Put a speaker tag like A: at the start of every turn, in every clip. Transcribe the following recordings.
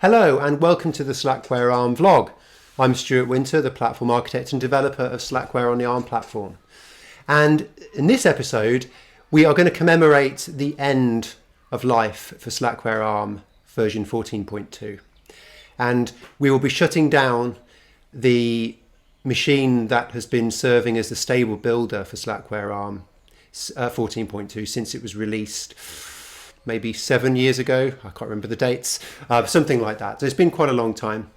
A: Hello and welcome to the Slackware ARM vlog. I'm Stuart Winter, the platform architect and developer of Slackware on the ARM platform. And in this episode, we are going to commemorate the end of life for Slackware ARM version 14.2. And we will be shutting down the machine that has been serving as the stable builder for Slackware ARM 14.2 since it was released maybe 7 years ago. I can't remember the dates, something like that. So it's been quite a long time.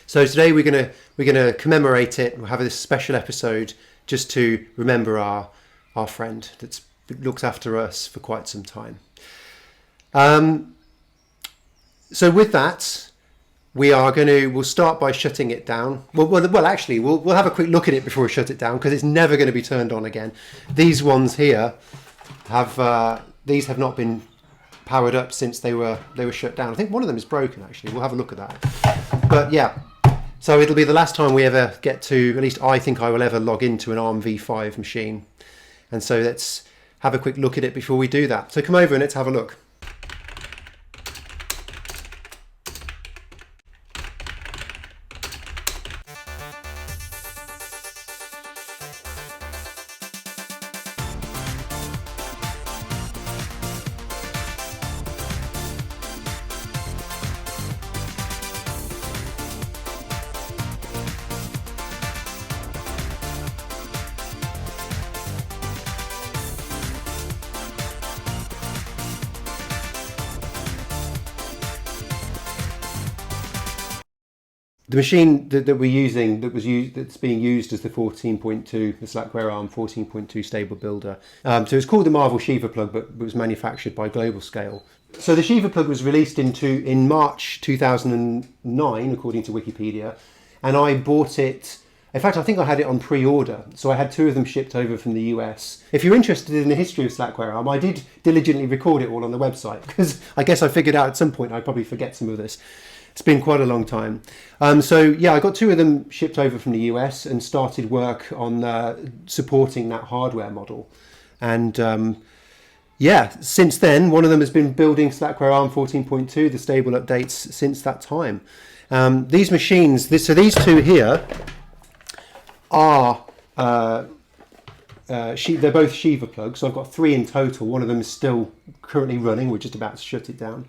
A: So today we're gonna commemorate it. We'll have this special episode just to remember our friend that's looked after us for quite some time. So with that, we'll start by shutting it down. Well, actually, we'll have a quick look at it before we shut it down because it's never going to be turned on again. These ones here have not been powered up since they were shut down. I think one of them is broken actually. We'll have a look at that. But yeah, so it'll be the last time we ever get to, at least I think I will ever log into an ARM v5 machine. And so let's have a quick look at it before we do that. So come over and let's have a look. The machine that we're using, that's being used as the 14.2, the Slackware ARM 14.2 stable builder. So it's called the Marvel Shiva plug, but it was manufactured by Global Scale. So the Shiva plug was released in March 2009, according to Wikipedia, and I bought it. In fact, I think I had it on pre-order, so I had 2 of them shipped over from the US. If you're interested in the history of Slackware ARM, I did diligently record it all on the website, because I guess I figured out at some point I'd probably forget some of this. It's been quite a long time. So yeah, I got 2 of them shipped over from the US and started work on supporting that hardware model. And yeah, since then, one of them has been building Slackware ARM 14.2, the stable updates since that time. These machines, so these 2 here are, they're both Shiva plugs. So I've got 3 in total. One of them is still currently running. We're just about to shut it down.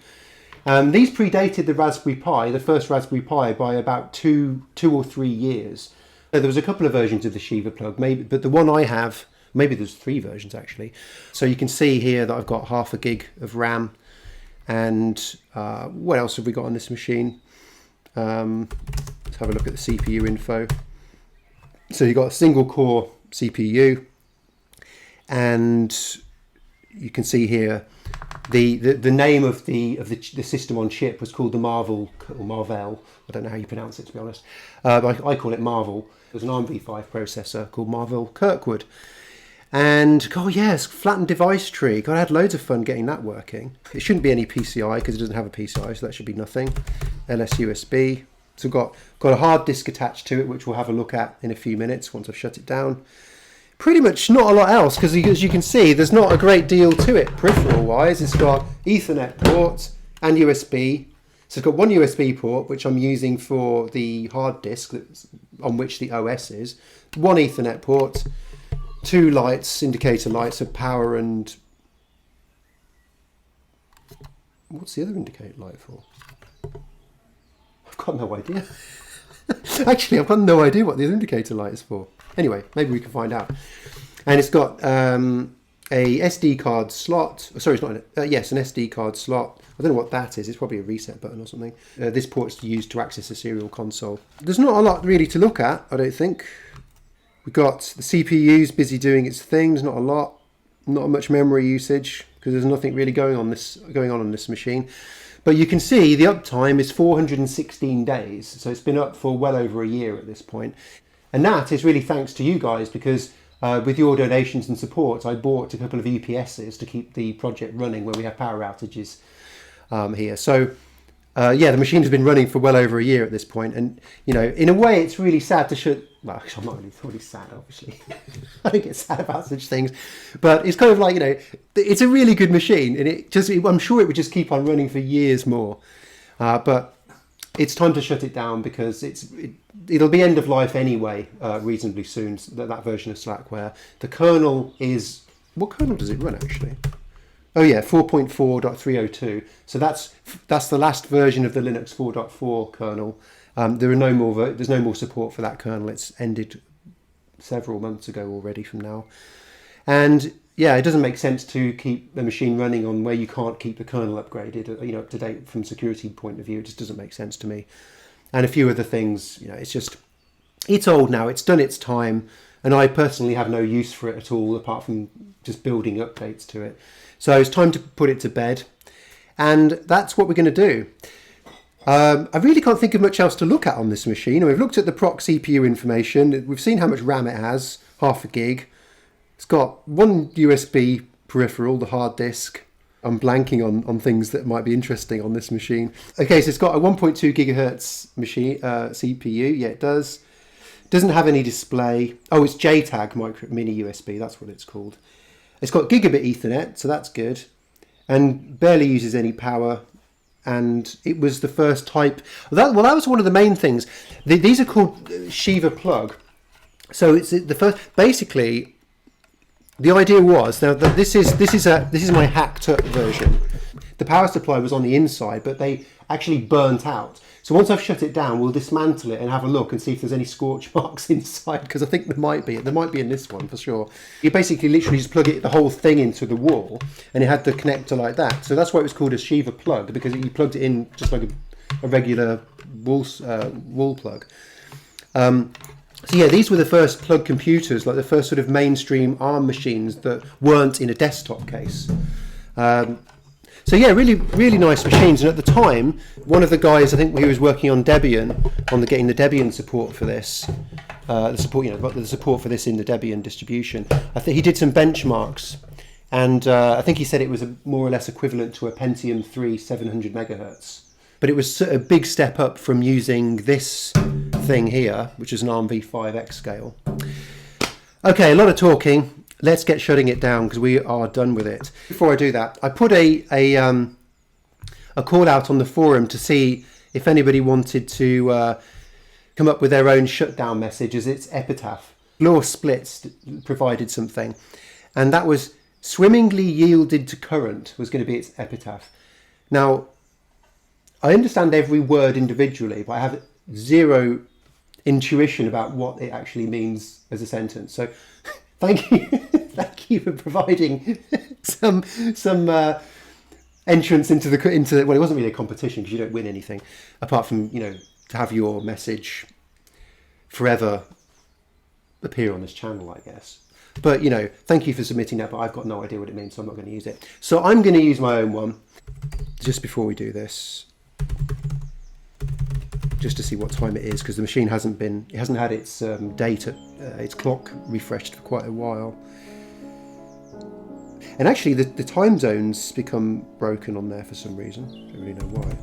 A: These predated the Raspberry Pi, the first Raspberry Pi, by about two or 3 years. There was a couple of versions of the Shiva plug, but the one I have, maybe there's 3 versions actually. So you can see here that I've got 0.5 gig of RAM. And what else have we got on this machine? Let's have a look at the CPU info. So you've got a single core CPU, and you can see here the name of the system on chip was called the Marvel, or Marvel. I don't know how you pronounce it, to be honest. But I call it Marvel. There's an ARM v5 processor called Marvel Kirkwood. And, oh yes, flattened device tree. God, I had loads of fun getting that working. It shouldn't be any PCI because it doesn't have a PCI, so that should be nothing. LS USB. So got a hard disk attached to it, which we'll have a look at in a few minutes once I've shut it down. Pretty much not a lot else, because as you can see, there's not a great deal to it peripheral wise. It's got Ethernet port and USB. So it's got one USB port, which I'm using for the hard disk on which the OS is. One Ethernet port, 2 lights, indicator lights of power and... What's the other indicator light for? I've got no idea. Actually, I've got no idea what the other indicator light is for. Anyway, maybe we can find out. And it's got a SD card slot. Sorry, it's not. Yes, an SD card slot. I don't know what that is. It's probably a reset button or something. This port's used to access a serial console. There's not a lot really to look at, I don't think. We've got the CPU's busy doing its thing. There's not a lot. Not much memory usage because there's nothing really going on this machine. But you can see the uptime is 416 days. So it's been up for well over a year at this point. And that is really thanks to you guys, because with your donations and support, I bought a couple of EPSs to keep the project running when we have power outages here. So yeah, the machine has been running for well over a year at this point. And, you know, in a way, it's really sad to shut... Well, I'm not really sad, obviously. I don't get sad about such things. But it's kind of like, you know, it's a really good machine. And I'm sure it would just keep on running for years more. But it's time to shut it down because it'll be end of life anyway, reasonably soon, that version of Slackware. The kernel is... What kernel does it run, actually? Oh yeah, 4.4.302. So that's the last version of the Linux 4.4 kernel. There's no more support for that kernel. It's ended several months ago already from now. And yeah, it doesn't make sense to keep the machine running on where you can't keep the kernel upgraded, up to date from security point of view. It just doesn't make sense to me. And a few other things, it's old now. It's done its time, and I personally have no use for it at all, apart from just building updates to it. So it's time to put it to bed, and that's what we're going to do. I really can't think of much else to look at on this machine. We've looked at the proc CPU information. We've seen how much RAM it has, 0.5 gig. It's got one USB peripheral, the hard disk. I'm blanking on things that might be interesting on this machine. Okay, so it's got a 1.2 gigahertz machine CPU. Yeah, it does. Doesn't have any display. Oh, it's JTAG mini USB. That's what it's called. It's got gigabit Ethernet, so that's good. And barely uses any power. And it was the first type. That was one of the main things. These are called Shiva plug. So it's the first. Basically, the idea was, now that this is my hacked up version. The power supply was on the inside, but they actually burnt out. So once I've shut it down, we'll dismantle it and have a look and see if there's any scorch marks inside, because I think there might be. There might be in this one for sure. You basically literally just plug the whole thing into the wall, and it had the connector like that. So that's why it was called a Shiva plug, because you plugged it in just like a regular wall plug. So yeah, these were the first plug computers, like the first sort of mainstream ARM machines that weren't in a desktop case. So yeah, really, really nice machines. And at the time, one of the guys, I think he was working on Debian, getting the Debian support for this, the support for this in the Debian distribution. I think he did some benchmarks, and I think he said it was more or less equivalent to a Pentium 3 700 megahertz. But it was a big step up from using this thing here, which is an ARM v5 scale. Okay, a lot of talking. Let's get shutting it down because we are done with it. Before I do that, I put a call out on the forum to see if anybody wanted to come up with their own shutdown message as its epitaph. Law Splits provided something, and that was swimmingly yielded to current was going to be its epitaph. Now, I understand every word individually, but I have zero intuition about what it actually means as a sentence. So thank you. Thank you for providing some entrance into well, it wasn't really a competition because you don't win anything apart from, to have your message forever appear on this channel, I guess. But, thank you for submitting that, but I've got no idea what it means, so I'm not going to use it. So I'm going to use my own one just before we do this, just to see what time it is, because the machine hasn't had its its clock refreshed for quite a while. And actually the time zones become broken on there for some reason. I don't really know why.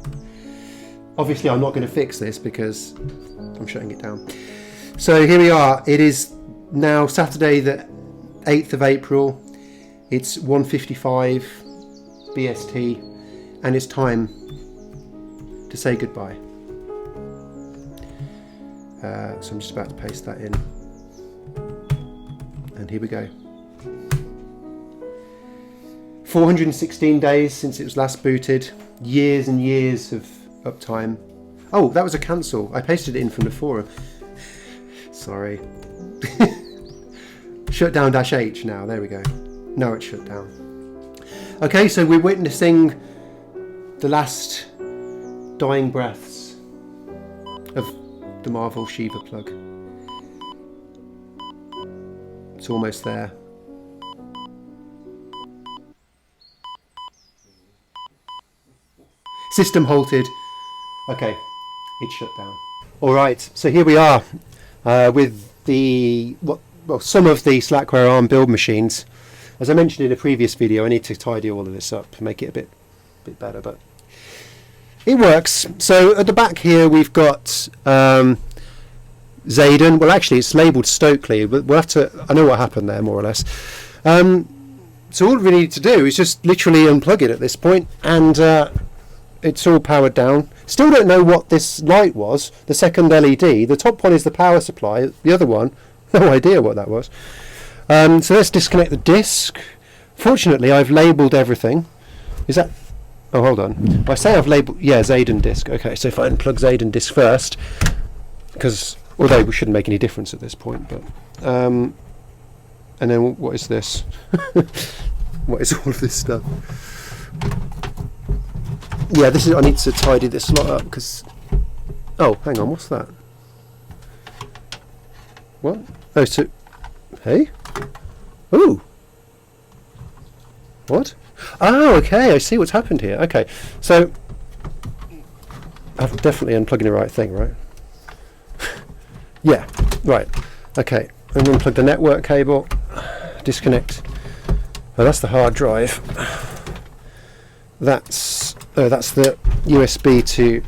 A: Obviously I'm not going to fix this because I'm shutting it down. So here we are. It is now Saturday the 8th of April. It's 1:55 BST, and it's time to say goodbye. So I'm just about to paste that in, and here we go. 416 days since it was last booted, years and years of uptime. Oh, that was a cancel. I pasted it in from the forum. Sorry. Shutdown-H now, there we go. Now it's shut down. Okay, so we're witnessing the last dying breaths of the Marvel Shiva plug. It's almost there. System halted. Okay, it's shut down. All right, so here we are with some of the Slackware ARM build machines. As I mentioned in a previous video, I need to tidy all of this up and make it a bit better, but it works. So at the back here we've got Zayden. Well, actually it's labelled Stokely, but we'll have to. I know what happened there, more or less. So all we need to do is just literally unplug it at this point, and it's all powered down. Still don't know what this light was, the second LED. The top one is the power supply, the other one, no idea what that was. So let's disconnect the disk. Fortunately, I've labelled everything. Is that... Oh, hold on. I say I've labelled... Yeah, Xaden disk. Okay, so if I unplug Xaden disk first, because although we shouldn't make any difference at this point, but... and then what is this? What is all of this stuff? Yeah, this is... I need to tidy this lot up, because... Oh, hang on, what's that? What? Oh, so... Hey? Ooh! What? Oh, okay, I see what's happened here. Okay, so... I'm definitely unplugging the right thing, right? Yeah, right. Okay, I'm going to unplug the network cable. Disconnect. Oh, that's the hard drive. That's the USB to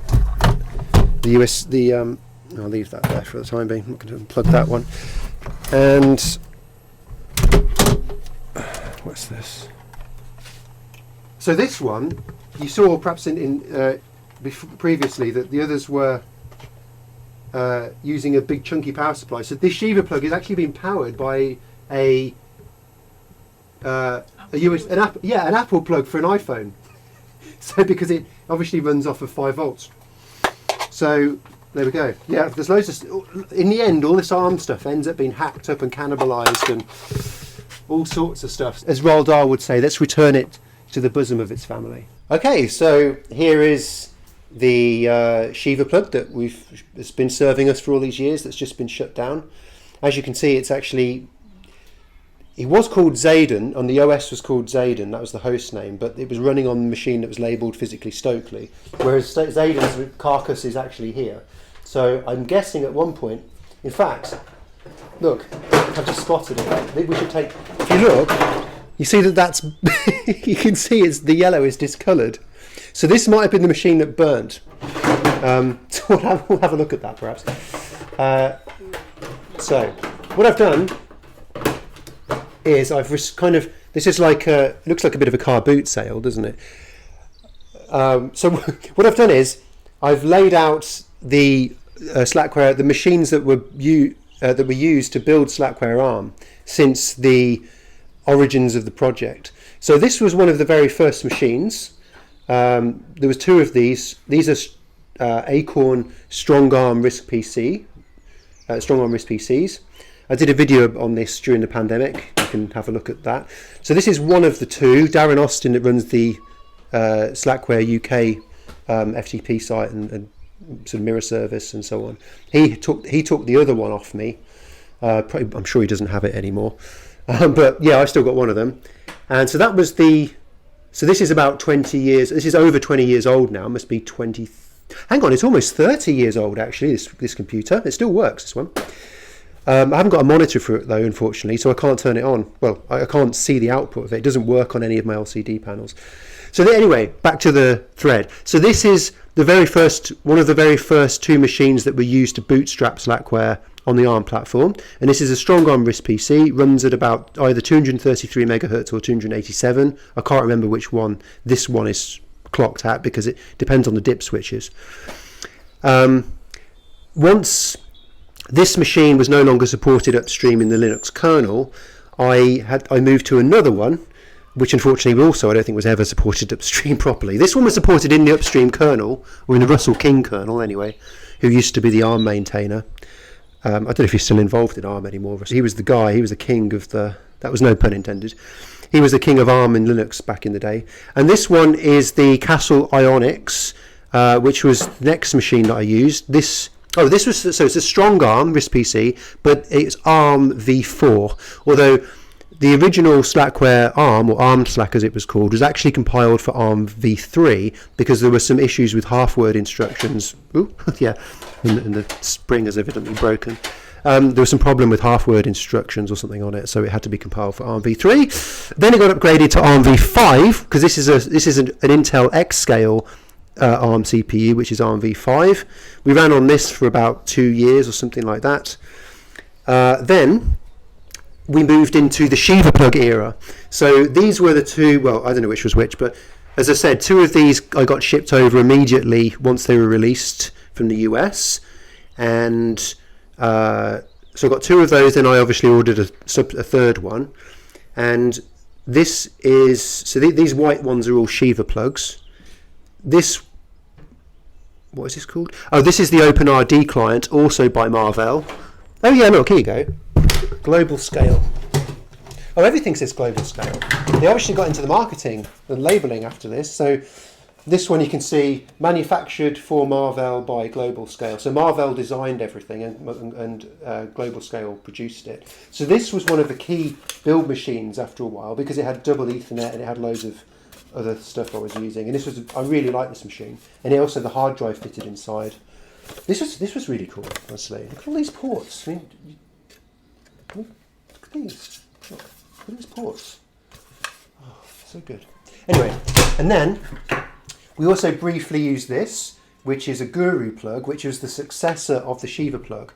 A: the I'll leave that there for the time being. I'm not going to unplug that one. And what's this? So this one, you saw perhaps previously that the others were using a big chunky power supply. So this Shiva plug is actually being powered by an Apple plug for an iPhone. So because it obviously runs off of 5 volts. So there we go. Yeah, there's loads of... In the end, all this ARM stuff ends up being hacked up and cannibalised and all sorts of stuff. As Roald Dahl would say, let's return it to the bosom of its family. Okay, so here is the Shiva plug that it's been serving us for all these years, that's just been shut down. As you can see, it's actually... It was called Xaden, and the OS was called Xaden, that was the host name, but it was running on the machine that was labelled physically Stokely, whereas Xaden's carcass is actually here. So I'm guessing at one point, in fact, look, I've just spotted it. I think we should take, if you look, you see that's, you can see the yellow is discoloured. So this might have been the machine that burnt. So we'll have a look at that perhaps. So what I've done is this is like it looks like a bit of a car boot sale, doesn't it? So what I've done is I've laid out the Slackware, the machines that were used to build Slackware ARM since the origins of the project. So this was one of the very first machines. There was 2 of these. These are Acorn Strong Arm RISC PCs. I did a video on this during the pandemic. You can have a look at that. So this is one of the 2. Darren Austin, that runs the Slackware UK FTP site and sort of mirror service and so on. He took the other one off me. I'm sure he doesn't have it anymore. But yeah, I've still got one of them. And so that was so this is about 20 years. This is over 20 years old now. It must be 20. Hang on, it's almost 30 years old actually. This computer. It still works. This one. I haven't got a monitor for it though, unfortunately, so I can't turn it on. Well, I can't see the output of it. It doesn't work on any of my LCD panels. So anyway, back to the thread. So this is one of the very first 2 machines that were used to bootstrap Slackware on the ARM platform. And this is a Strong Arm RISC PC. Runs at about either 233 megahertz or 287. I can't remember which one this one is clocked at because it depends on the dip switches. Once this machine was no longer supported upstream in the Linux kernel, I moved to another one, which unfortunately also I don't think was ever supported upstream properly. This one was supported in the upstream kernel, or in the Russell King kernel anyway, who used to be the ARM maintainer. I don't know if he's still involved in ARM anymore. He was the king of that was no pun intended. He was the king of ARM in Linux back in the day. And this one is the Castle Ionix, which was the next machine that I used. So it's a Strong Arm RISC PC, but it's ARM v4. Although the original Slackware ARM, or ARM Slack as it was called, was actually compiled for ARM v3 because there were some issues with half-word instructions. Ooh, yeah, and the spring is evidently broken. There was some problem with half-word instructions or something on it, so it had to be compiled for ARM v3. Then it got upgraded to ARM v5 because this is an Intel X-Scale ARM CPU, which is ARM v5. We ran on this for about 2 years or something like that. Then we moved into the Shiva plug era. So these were the 2, well, I don't know which was which, but As I said, 2 of these I got shipped over immediately once they were released from the US, and so I got 2 of those. Then I obviously ordered a third one, and this is, so these white ones are all Shiva plugs. This, what is this called? Oh, this is the OpenRD client, also by Marvell. Oh yeah, look, here you go. Global scale. Oh, everything says global scale. They obviously got into the marketing and labelling after this. So this one you can see, manufactured for Marvell by Global Scale. So Marvell designed everything, and Global Scale produced it. So this was one of the key build machines after a while, because it had double Ethernet and it had loads of other stuff I was using. And this was, I really like this machine. And it also had the hard drive fitted inside. This was really cool, honestly. Look at all these ports. I mean, look at these. Look at these ports. Oh, so good. Anyway, and then we also briefly used this, which is a Guru plug, which was the successor of the Shiva plug.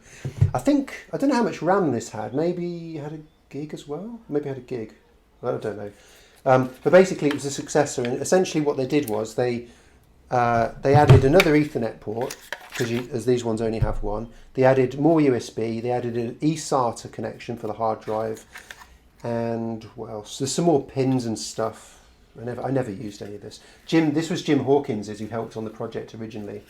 A: I don't know how much RAM this had. Maybe it had a gig as well? Maybe it had a gig. I don't know. But basically it was a successor, and essentially what they did was they added another Ethernet port, because as these ones only have one. They added more USB, they added an eSATA connection for the hard drive, and what else? There's some more pins and stuff. I never used any of this. This was Jim Hawkins, who helped on the project originally.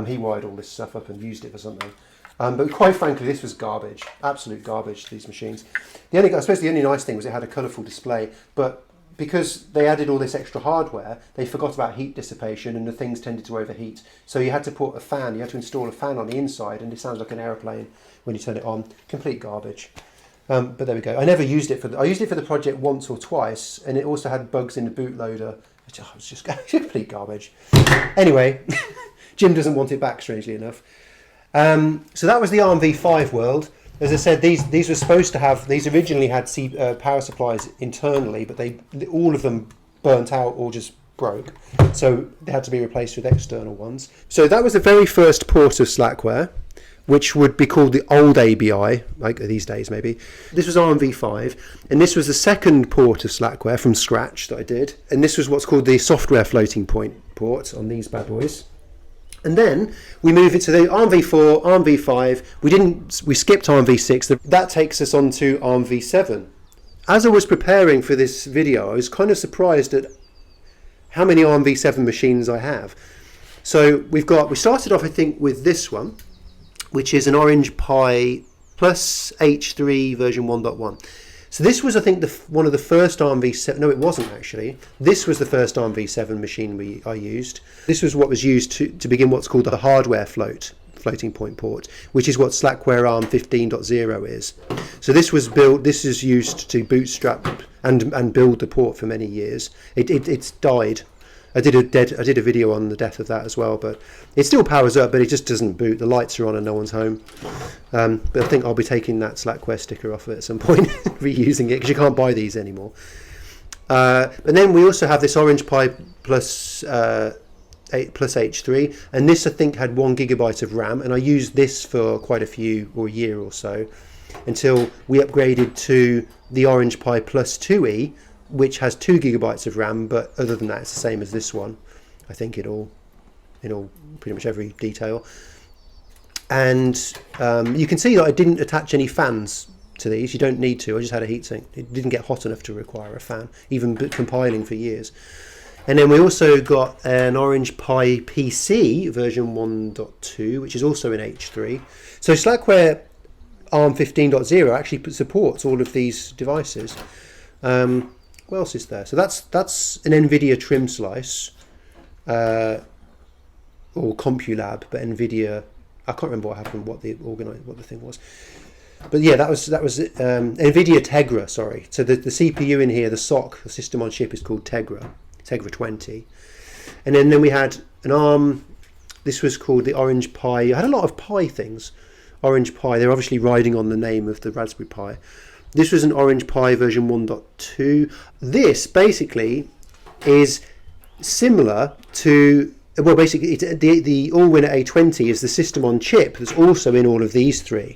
A: He wired all this stuff up and used it for something. But quite frankly, this was garbage, absolute garbage, these machines. I suppose the only nice thing was it had a colourful display, but because they added all this extra hardware, they forgot about heat dissipation, and the things tended to overheat. So you had to put a fan, you had to install a fan on the inside, and it sounds like an aeroplane when you turn it on. Complete garbage. But there we go. I never used it I used it for the project once or twice, and it also had bugs in the bootloader. It was just complete garbage. Anyway, Jim doesn't want it back, strangely enough. So that was the ARM v5 world. As I said, these were supposed to have, these originally had power supplies internally, but all of them burnt out or just broke. So they had to be replaced with external ones. So that was the very first port of Slackware, which would be called the old ABI, like these days maybe. This was ARM v5, and this was the second port of Slackware from scratch that I did. And this was what's called the software floating point port on these bad boys. And then we move into the ARM v4, ARM v5. We skipped ARM v6. That takes us on to ARM v7. As I was preparing for this video, I was kind of surprised at how many ARM v7 machines I have. So we started off, I think, with this one, which is an Orange Pi plus H3 version 1.1. So this was, I think, one of the first ARM v7. No, it wasn't actually. This was the first ARM v7 machine I used. This was what was used to begin what's called the hardware floating point port, which is what Slackware ARM 15.0 is. So this was built. This is used to bootstrap and build the port for many years. It's died. I did a video on the death of that as well, but it still powers up, but it just doesn't boot. The lights are on and no one's home. But I think I'll be taking that Slackware sticker off it at some point, reusing it, because you can't buy these anymore. And then we also have this Orange Pi plus H3, and this I think had 1 GB of RAM, and I used this for quite a year or so, until we upgraded to the Orange Pi plus 2E, which has 2 GB of RAM, but other than that it's the same as this one, I think, in all pretty much every detail. And you can see that I didn't attach any fans to these. You don't need to. I just had a heatsink. It didn't get hot enough to require a fan, even compiling for years. And then we also got an Orange Pi PC version 1.2, which is also in H3. So Slackware ARM 15.0 actually supports all of these devices. What else is there? So that's an NVIDIA trim slice, or CompuLab, but NVIDIA. I can't remember what happened, what the thing was. But yeah, that was NVIDIA Tegra. Sorry. So the CPU in here, the SoC, the system on chip, is called Tegra 20. And then we had an ARM. This was called the Orange Pi. I had a lot of Pi things. Orange Pi. They're obviously riding on the name of the Raspberry Pi. This was an Orange Pi version 1.2. This basically is similar to, well, basically the Allwinner A20 is the system on chip that's also in all of these three.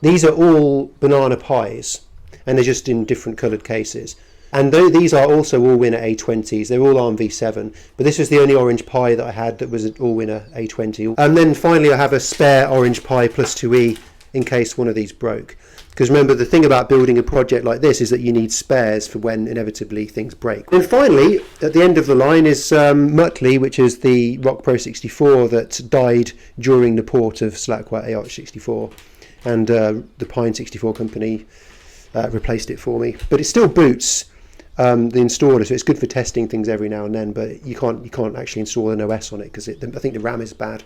A: These are all banana pies, and they're just in different coloured cases. And these are also all-winner A20s. They're all ARM v7, but this was the only Orange Pi that I had that was an all-winner A20. And then finally I have a spare Orange Pi plus 2E in case one of these broke. Because remember, the thing about building a project like this is that you need spares for when inevitably things break. And finally, at the end of the line is Muttley, which is the Rock Pro 64 that died during the port of Slackware ARM64. And the Pine 64 company replaced it for me. But it still boots the installer, so it's good for testing things every now and then, but you can't actually install an OS on it because I think the RAM is bad.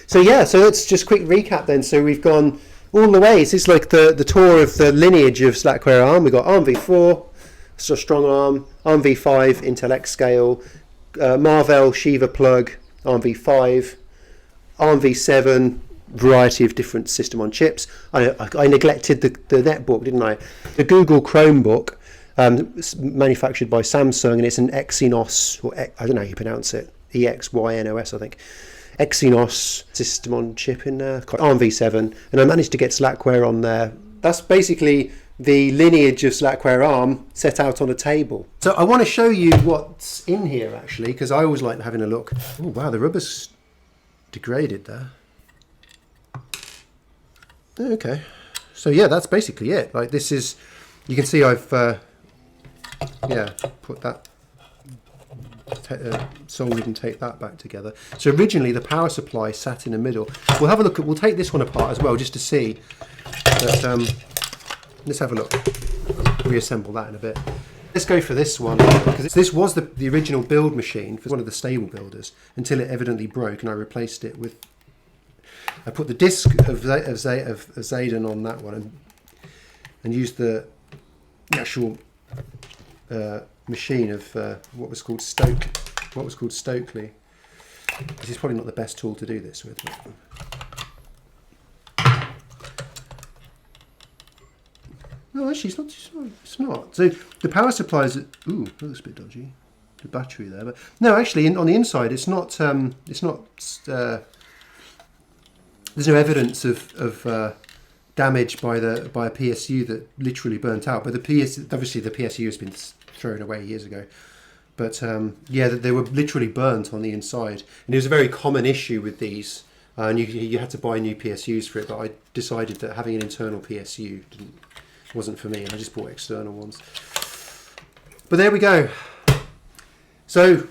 A: So yeah, so let's just quick recap then. So we've gone all the way. This is like the tour of the lineage of Slackware ARM. We've got ARM v4, so strong ARM v5, Intel X scale, Marvell Shiva plug, ARM v5, ARM v7, variety of different system on chips. I neglected the netbook, didn't I? The Google Chromebook, manufactured by Samsung, and it's an Exynos, or I don't know how you pronounce it, EXYNOS, I think. Exynos system on chip in there, ARM v7, and I managed to get Slackware on there. That's basically the lineage of Slackware ARM set out on a table. So I want to show you what's in here actually, because I always like having a look. Oh wow, the rubber's degraded there. Okay, so yeah, that's basically it. Like this is, you can see I've put that soldered and taped that back together. So originally the power supply sat in the middle. We'll have a look at, we'll take this one apart as well just to see that. Let's have a look. Reassemble that in a bit. Let's go for this one, because this was the original build machine for one of the stable builders until it evidently broke, and I replaced it with. I put the disc of Zayden on that one and used the actual machine of what was called Stokely. This is probably not the best tool to do this with. No, actually, it's not. So the power supply is. Ooh, that looks a bit dodgy. The battery there, but no, actually, on the inside, it's not. There's no evidence of damage by a PSU that literally burnt out. But obviously the PSU has been thrown away years ago. But yeah, they were literally burnt on the inside, and it was a very common issue with these. And you had to buy new PSUs for it. But I decided that having an internal PSU wasn't for me, and I just bought external ones. But there we go. So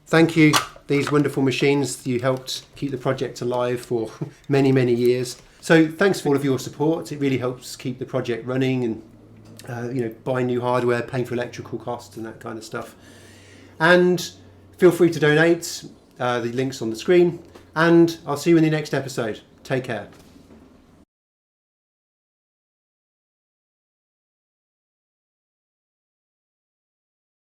A: thank you, these wonderful machines. You helped keep the project alive for many, many years. So thanks for all of your support. It really helps keep the project running, and buying new hardware, paying for electrical costs and that kind of stuff. And feel free to donate. The link's on the screen, and I'll see you in the next episode. Take care.